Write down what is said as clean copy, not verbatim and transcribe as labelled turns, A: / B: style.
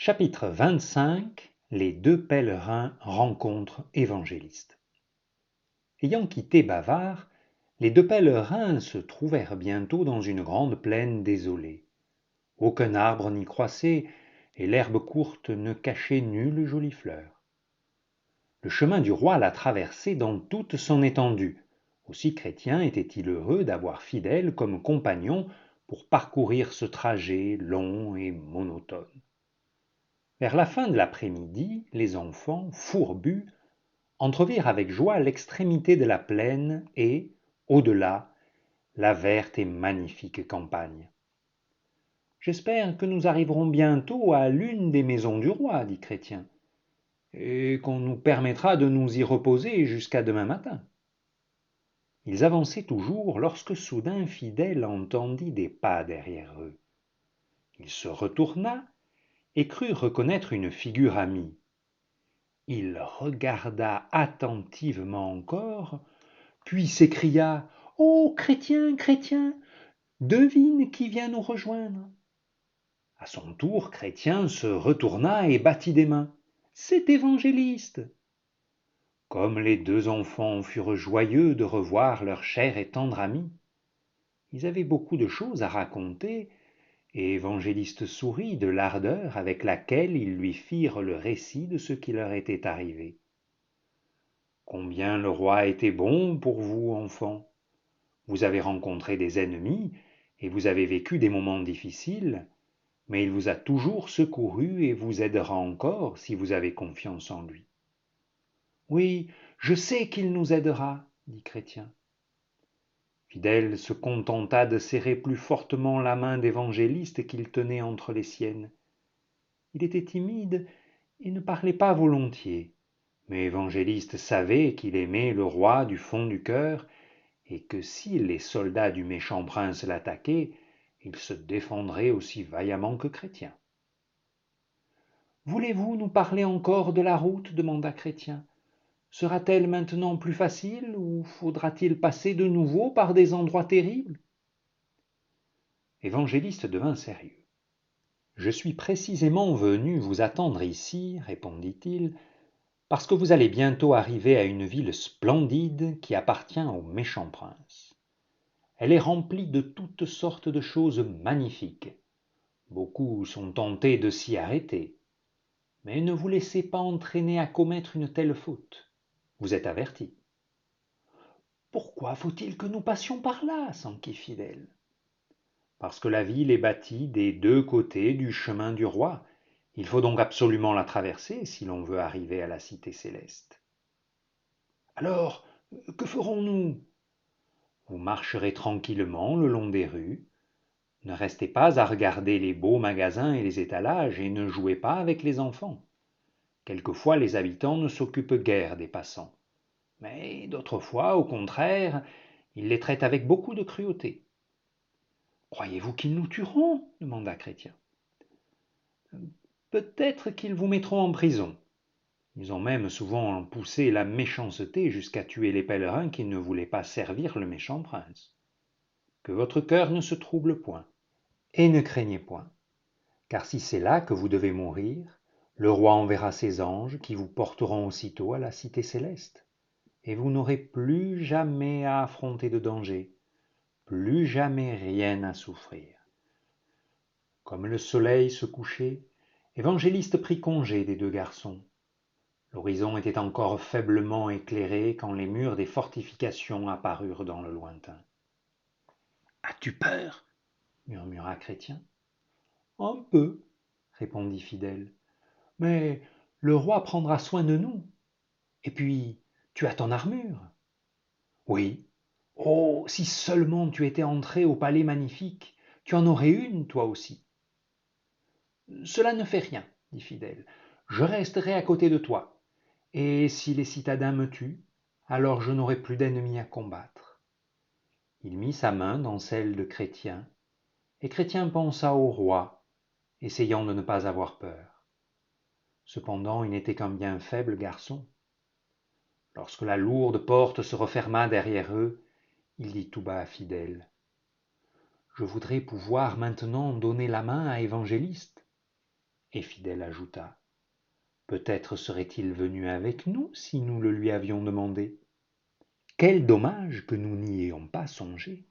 A: Chapitre 25. Les deux pèlerins rencontrent Évangéliste. Ayant quitté Bavar, les deux pèlerins se trouvèrent bientôt dans une grande plaine désolée. Aucun arbre n'y croissait, et l'herbe courte ne cachait nulle jolie fleur. Le chemin du roi la traversait dans toute son étendue. Aussi Chrétien était-il heureux d'avoir Fidèle comme compagnon pour parcourir ce trajet long et monotone. Vers la fin de l'après-midi, les enfants, fourbus, entrevirent avec joie l'extrémité de la plaine et, au-delà, la verte et magnifique campagne. « J'espère que nous arriverons bientôt à l'une des maisons du roi, dit Chrétien, et qu'on nous permettra de nous y reposer jusqu'à demain matin. » Ils avançaient toujours lorsque soudain Fidèle entendit des pas derrière eux. Il se retourna et crut reconnaître une figure amie. Il regarda attentivement encore, puis s'écria « Oh, Chrétien, Chrétien, devine qui vient nous rejoindre !» À son tour, Chrétien se retourna et battit des mains. « C'est Évangéliste !» Comme les deux enfants furent joyeux de revoir leur cher et tendre ami. Ils avaient beaucoup de choses à raconter, et Évangéliste sourit de l'ardeur avec laquelle ils lui firent le récit de ce qui leur était arrivé. « Combien le roi était bon pour vous, enfants! Vous avez rencontré des ennemis, et vous avez vécu des moments difficiles, mais il vous a toujours secouru et vous aidera encore si vous avez confiance en lui. »« Oui, je sais qu'il nous aidera, dit Chrétien. » Fidèle se contenta de serrer plus fortement la main d'Évangéliste qu'il tenait entre les siennes. Il était timide et ne parlait pas volontiers, mais Évangéliste savait qu'il aimait le roi du fond du cœur et que si les soldats du méchant prince l'attaquaient, il se défendrait aussi vaillamment que Chrétien. « Voulez-vous nous parler encore de la route ?» demanda Chrétien. « Sera-t-elle maintenant plus facile ou faudra-t-il passer de nouveau par des endroits terribles ?» Évangéliste devint sérieux. « Je suis précisément venu vous attendre ici, répondit-il, parce que vous allez bientôt arriver à une ville splendide qui appartient au méchant prince. Elle est remplie de toutes sortes de choses magnifiques. Beaucoup sont tentés de s'y arrêter. Mais ne vous laissez pas entraîner à commettre une telle faute. Vous êtes avertis. »« Pourquoi faut-il que nous passions par là ?» s'enquit Fidèle. « Parce que la ville est bâtie des deux côtés du chemin du roi. Il faut donc absolument la traverser si l'on veut arriver à la cité céleste. »« Alors, que ferons-nous ? » ?»« Vous marcherez tranquillement le long des rues. Ne restez pas à regarder les beaux magasins et les étalages et ne jouez pas avec les enfants. Quelquefois, les habitants ne s'occupent guère des passants. Mais d'autres fois, au contraire, ils les traitent avec beaucoup de cruauté. « Croyez-vous qu'ils nous tueront ?» demanda Chrétien. « Peut-être qu'ils vous mettront en prison. Ils ont même souvent poussé la méchanceté jusqu'à tuer les pèlerins qui ne voulaient pas servir le méchant prince. Que votre cœur ne se trouble point, et ne craignez point, car si c'est là que vous devez mourir, le roi enverra ses anges qui vous porteront aussitôt à la cité céleste, et vous n'aurez plus jamais à affronter de danger, plus jamais rien à souffrir. » Comme le soleil se couchait, Évangéliste prit congé des deux garçons. L'horizon était encore faiblement éclairé quand les murs des fortifications apparurent dans le lointain. « As-tu peur ?» murmura Chrétien. « Un peu, » répondit Fidèle, « mais le roi prendra soin de nous. Et puis, tu as ton armure. »« Oui. Oh, si seulement tu étais entré au palais magnifique, tu en aurais une, toi aussi. »« Cela ne fait rien, dit Fidèle. Je resterai à côté de toi. Et si les citadins me tuent, alors je n'aurai plus d'ennemis à combattre. » Il mit sa main dans celle de Chrétien, et Chrétien pensa au roi, essayant de ne pas avoir peur. Cependant, il n'était qu'un bien faible garçon. Lorsque la lourde porte se referma derrière eux, il dit tout bas à Fidèle : « Je voudrais pouvoir maintenant donner la main à Évangéliste. » Et Fidèle ajouta: peut-être serait-il venu avec nous si nous le lui avions demandé. Quel dommage que nous n'y ayons pas songé.